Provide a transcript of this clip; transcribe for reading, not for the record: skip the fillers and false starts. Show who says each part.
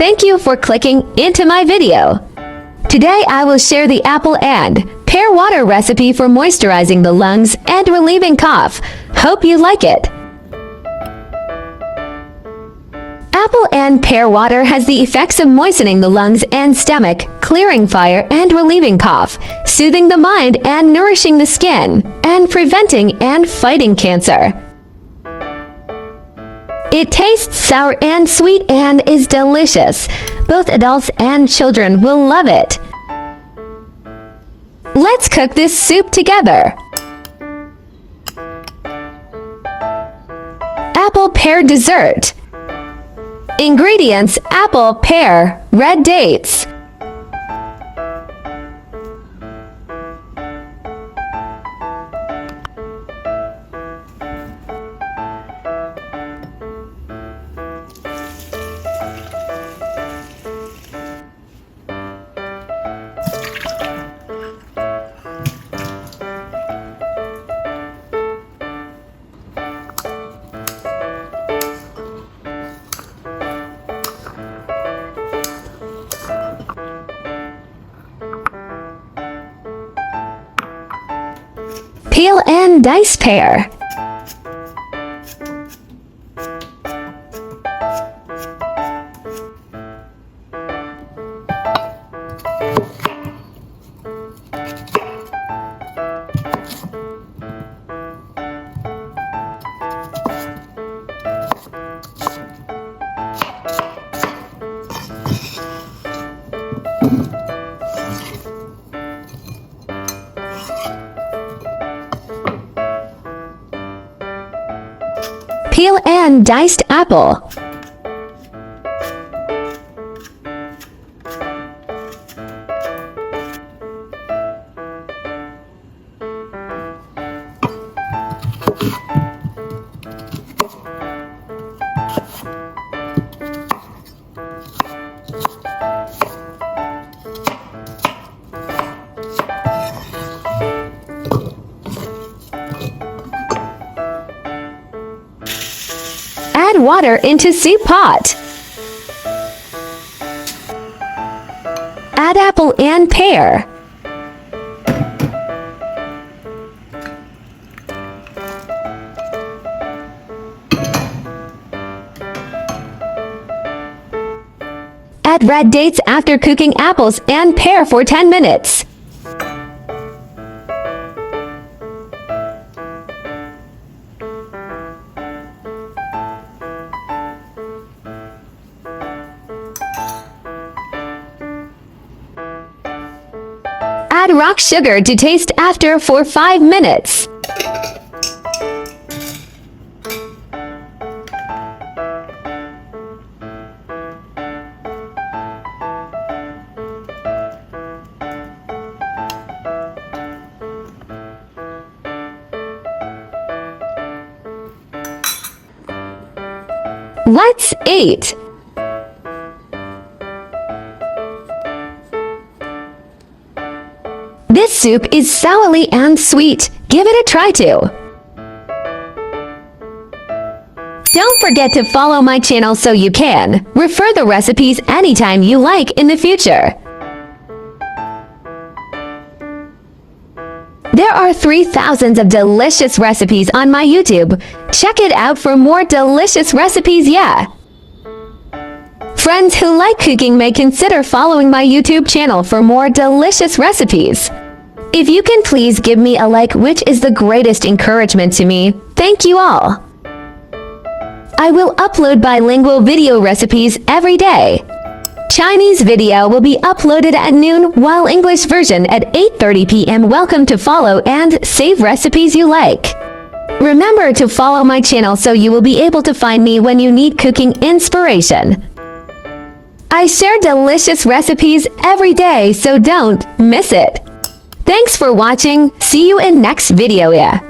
Speaker 1: Thank you for clicking into my video. Today I will share the apple and pear water recipe for moisturizing the lungs and relieving cough. Hope you like it. Apple and pear water has the effects of moistening the lungs and stomach, clearing fire and relieving cough, soothing the mind and nourishing the skin, and preventing and fighting cancer. It tastes sour and sweet and is delicious. Both adults and children will love it. Let's cook this soup together. Apple pear dessert. Ingredients: apple, pear, red dates. Peel and dice pear. Peel and diced apple. Add water into soup pot. Add apple and pear. Add red dates after cooking apples and pear for 10 minutes. Add rock sugar to taste after for 5 minutes. Let's eat. This soup is sourly and sweet. Give it a try too. Don't forget to follow my channel so you can refer the recipes anytime you like in the future. There are 3,000 of delicious recipes on my YouTube. Check it out for more delicious recipes, yeah. Friends who like cooking may consider following my YouTube channel for more delicious recipes. If you can please give me a like, which is the greatest encouragement to me. Thank you all. I will upload bilingual video recipes every day. Chinese video will be uploaded at noon, while English version at 8:30 p.m. Welcome to follow and save recipes you like. Remember to follow my channel so you will be able to find me when you need cooking inspiration. I share delicious recipes every day, so don't miss it. Thanks for watching. See you in next video, yeah.